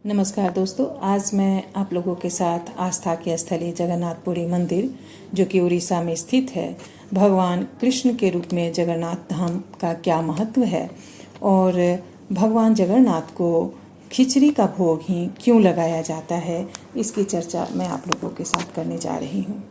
नमस्कार दोस्तों, आज मैं आप लोगों के साथ आस्था के स्थली जगन्नाथपुरी मंदिर जो कि उड़ीसा में स्थित है, भगवान कृष्ण के रूप में जगन्नाथ धाम का क्या महत्व है और भगवान जगन्नाथ को खिचड़ी का भोग ही क्यों लगाया जाता है, इसकी चर्चा मैं आप लोगों के साथ करने जा रही हूँ।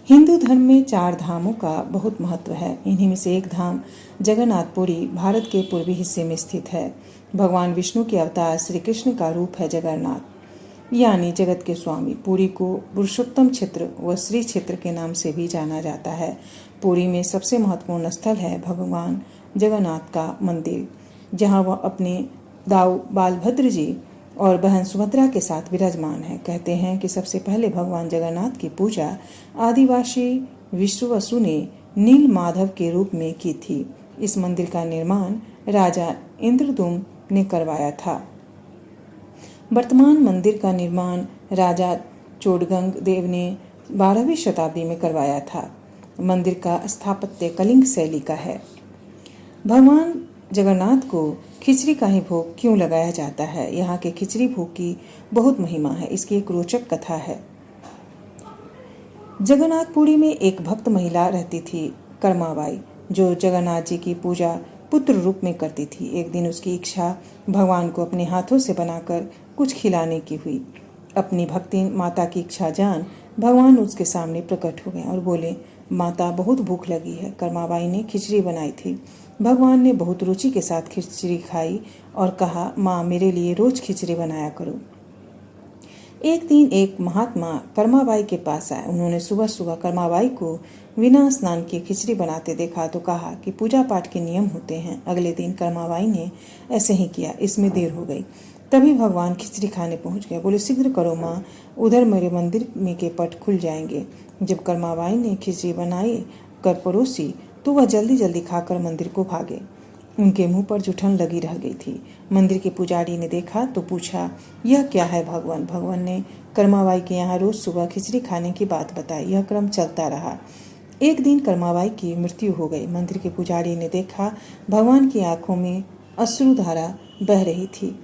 हिंदू धर्म में 4 धामों का बहुत महत्व है। इन्हीं में से एक धाम जगन्नाथपुरी भारत के पूर्वी हिस्से में स्थित है। भगवान विष्णु के अवतार श्री कृष्ण का रूप है जगन्नाथ, यानी जगत के स्वामी। पुरी को पुरुषोत्तम क्षेत्र व श्री क्षेत्र के नाम से भी जाना जाता है। पुरी में सबसे महत्वपूर्ण स्थल है भगवान जगन्नाथ का मंदिर, जहाँ वह अपने दाऊ बालभद्र जी और बहन सुभद्रा के साथ विराजमान है। कहते हैं कि सबसे पहले भगवान जगन्नाथ की पूजा आदिवासी विश्ववसु ने नील माधव के रूप में की थी। इस मंदिर का निर्माण राजा इंद्रदुम्न ने करवाया था। वर्तमान मंदिर का निर्माण राजा चोडगंग देव ने 12वीं शताब्दी में करवाया था। मंदिर का स्थापत्य कलिंग शैली का है। भगवान जगन्नाथ को खिचड़ी का ही भोग क्यों लगाया जाता है? यहाँ के खिचड़ी भोग की बहुत महिमा है। इसकी एक रोचक कथा है। जगन्नाथपुरी में एक भक्त महिला रहती थी, कर्माबाई, जो जगन्नाथ जी की पूजा पुत्र रूप में करती थी। एक दिन उसकी इच्छा भगवान को अपने हाथों से बनाकर कुछ खिलाने की हुई। अपनी भक्ति माता की इच्छा जान भगवान उसके सामने प्रकट हो गए और बोले, माता बहुत भूख लगी है। कर्माबाई ने खिचड़ी बनाई थी। भगवान ने बहुत रुचि के साथ खिचड़ी खाई और कहा, माँ मेरे लिए रोज खिचड़ी बनाया करो। एक दिन एक महात्मा कर्माबाई के पास आए। उन्होंने सुबह सुबह कर्माबाई को बिना स्नान किए खिचड़ी बनाते देखा तो कहा कि पूजा पाठ के नियम होते हैं। अगले दिन कर्माबाई ने ऐसे ही किया। इसमें देर हो गई। तभी भगवान खिचड़ी खाने पहुंच गए। बोले, शीघ्र करो माँ, उधर मेरे मंदिर में के पट खुल जाएंगे। जब कर्माबाई ने खिचड़ी बनाई कर परोसी तो वह जल्दी जल्दी खाकर मंदिर को भागे। उनके मुंह पर जूठन लगी रह गई थी। मंदिर के पुजारी ने देखा तो पूछा, यह क्या है भगवान? भगवान ने कर्माबाई के यहाँ रोज सुबह खिचड़ी खाने की बात बताई। यह क्रम चलता रहा। एक दिन कर्माबाई की मृत्यु हो गई। मंदिर के पुजारी ने देखा भगवान की आंखों में अश्रुधारा बह रही थी।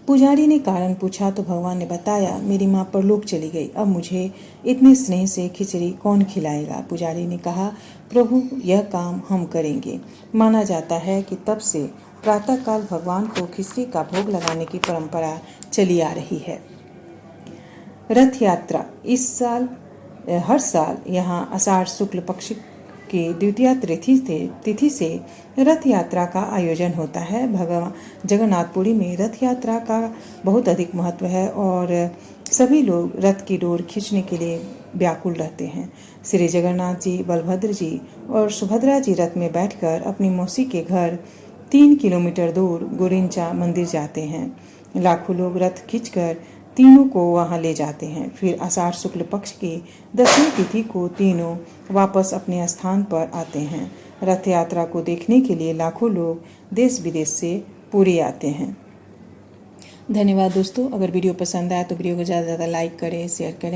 पुजारी ने कारण पूछा तो भगवान ने बताया, मेरी माँ परलोक चली गई। अब मुझे इतने स्नेह से खिचड़ी कौन खिलाएगा? पुजारी ने कहा, प्रभु यह काम हम करेंगे। माना जाता है कि तब से प्रातःकाल भगवान को खिचड़ी का भोग लगाने की परंपरा चली आ रही है। रथ यात्रा हर साल यहाँ आषाढ़ शुक्ल पक्ष की द्वितीया तिथि से रथ यात्रा का आयोजन होता है। भगवान जगन्नाथपुरी में रथ यात्रा का बहुत अधिक महत्व है और सभी लोग रथ की डोर खींचने के लिए व्याकुल रहते हैं। श्री जगन्नाथ जी, बलभद्र जी और सुभद्रा जी रथ में बैठकर अपनी मौसी के घर 3 किलोमीटर दूर गोरिंचा मंदिर जाते हैं। लाखों लोग रथ खींचकर तीनों को वहां ले जाते हैं। फिर आषाढ़ शुक्ल पक्ष की 10वीं तिथि को तीनों वापस अपने स्थान पर आते हैं। रथ यात्रा को देखने के लिए लाखों लोग देश विदेश से पुरी आते हैं। धन्यवाद दोस्तों। अगर वीडियो पसंद आए तो वीडियो को ज़्यादा से ज़्यादा लाइक करें, शेयर करें।